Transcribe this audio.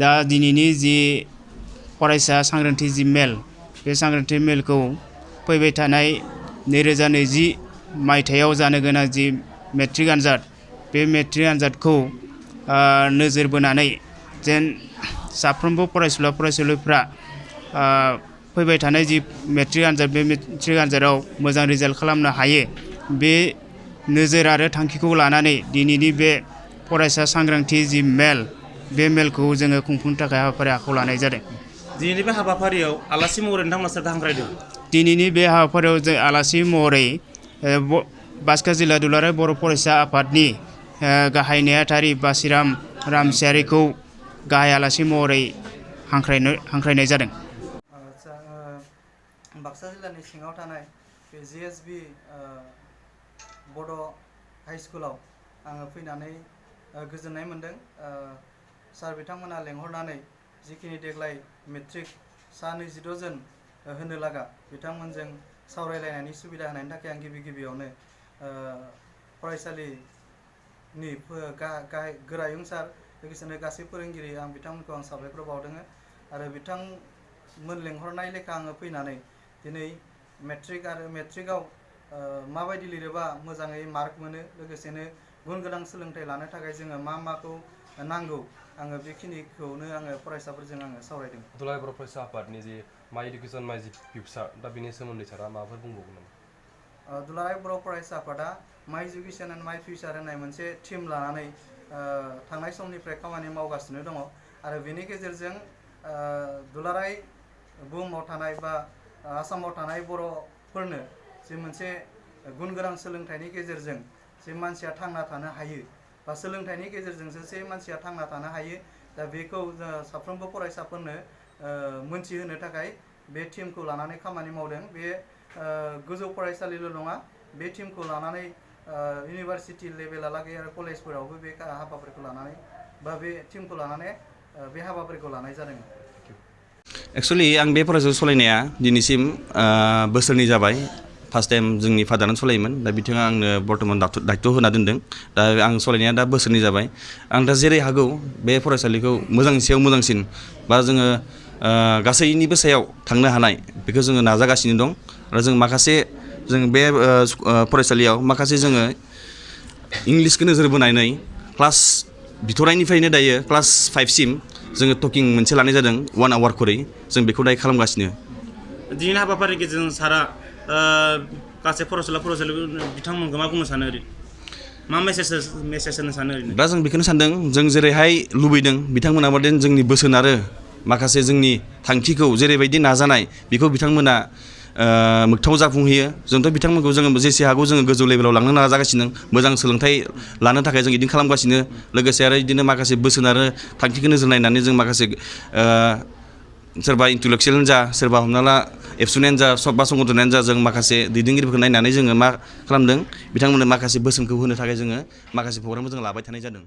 दा दिनैनि जि फरायसा सांग्रांथि जि मेल बे सांग्रांथि मेलखौ फैबाय थानाय 2020 मायथाइयाव जानो गोनां जि मेट्रिक आनजाद बे मेट्रिक आनजादखौ नोजोर बोनानै जेन साफ्रोमबो फरायसुला फरायसुलिफ्रा फैबाय थानाय जि मेट्रिक आनजाद बे मेट्रिक आनजादाव मोजां रिजाल्ट खालामनो हायो बे नोजोर आरो थांखिखौ लानानै दिनैनि बे फरायसा सांग्रांथि जि मेल बे मेलखौ जोङो खुंफुंनो थाखाय हाबाफारि आखायाव लानाय जादों। दिनैनि बे हाबाफारियाव आलासि महरै नोंथांमोना सोरखौ हांख्रायदों? दिनैनि बे हाबाफारियाव जों आलासि महरै बाक्सा जिल्ला दुलाराय बर' फरायसा आफादनि गाहाय नेहाथारि बासिराम रामसियारिखौ गाहाय आलासि महरै हांख्रायनाय जादों। बाक्सा जिल्लानि सिङाव थानाय बे जिएसबि बड' हाइ स्कुलाव आङो फैनानै गोजोननाय मोन्दों। सार बिथांमोना लेंहरनानै जिखिनि देग्लाय मेट्रिक सा 22 जन होनो लागा बिथांमोनजों सावरायलायनायनि सुबिदा होनायनि थाखाय आं गिबियावनो फरायसालिनि गोरायुं सार लोगोसेनो गासै फोरोंगिरि आं बिथांमोनखौ आं साबायखर बावदों आरो बिथांमोन लेंहरनाय लेखा आङो फैनानै दिनै मेट्रिकआव माबायदि लिरोबा मोजाङै मार्क मोनो लोगोसेनो गुन गोनां सोलोंथाइ लानो थाखाय जोङो माखौ नांगौ आङो बेखिनिखौनो आङो फरायसाफोरजों आङो सावरायदों। दुलाराय बर' फरायसा आफादनि जे माइ इडुकेसन माइ फिउचार दा बेनि सोमोन्दै सारा माबाफोर बुंबावगोन नामा? दुलाराय बर' फरायसा आफादा माइ इडुकेसन एन्ड माइ फिउचार होननाय मोनसे टीम लानानै थांनाय समनिफ्राय खामानि मावगासिनो दङ आरो बेनि गेजेरजों दुलाराय बुहुमाव थानाय बा आसामाव थानाय बर'फोरनो जे मोनसे गुन गोनां सोलोंथाइनि गेजेरजों जे मानसिया थांना थानो हायो बा सोलोंथाइनि गेजेरजोंसो जे मानसिया थांना थानो हायो दा बेखौ साफ्रोमबो फरायसाफोरनो मोनथिहोनो थाखाय बे टीमखौ लानानै खामानि मावदों। बे गोजौ फरायसालिल' नङा बे टीमखौ लानानै इउनिभार्सिटि लेभेलालागै आरो कलेजफोरावबो बे हाबाफारिखौ लानानै बा बे टीमखौ लानानै बे हाबाफारिखौ लानाय जादों। एक्सुवेलि आं बे फरायसालि सालायनाया दिनैसिम बोसोरनै जाबाय। फार्स्ट टाइम जोंनि फादारानो सालायोमोन दा बिथाङा आंनो बर्तमान दायित्व होना दोनदों। दा आं सालायनाया दा बोसोरनै जाबाय। आं दा जेरै हागौ बे फरायसालिखौ मोजांनि सायाव मोजांसिन बा जोङो गासैनिबो सायाव थांनो हानाय बेखौ जोङो नाजागासिनो दं आरो जों माखासे जों बे फरायसालियाव माखासे जोङो इंलिसखौ नोजोर बोनानै क्लास बिथराइनिफ्रायनो दायो क्लास 5 सिम जोङो टकिं मोनसे लानाय जादों 1 आवार खरै जों बेखौ दायो खालामगासिनो। दिनैनि हाबाफारिनि गेजेरजों सारा गासै फरायसुला बिथांमोनखौ मा बुंनो सानो ओरैनो मा मेसेज होनो सानो ओरैनो? दा जों बेखौनो सानदों जों जेरैहाय लुबैदों बिथांमोनाबो जोंनि बोसोन आरो माखासे जोंनि थांखिखौ जेरैबायदि नाजानाय बेखौ बिथांमोना मोगथाङाव जाफुंहैयो। जोंथ' बिथांमोनखौ जोङो जेसे हागौ जोङो गोजौ लेभेलाव लांनो नाजागासिनो मोजां सोलोंथाइ लानो थाखाय जों बिदिनो खालामगासिनो लोगोसे आरो बिदिनो माखासे बोसोन आरो थांखिखौ नोजोर नायनानै जों माखासे सोरबा इन्टेलेक्सुयेलानो जा सोरबा हमना ला एबसुनियानो जा बा संगठनानो जा जों माखासे दैदेनगिरिफोरखौ नायनानै जोङो मा खालामदों बिथांमोननो माखासे बोसोनखौ होनो थाखाय जोङो माखासे प्रग्रामखौ जों लाबाय थानाय जादों।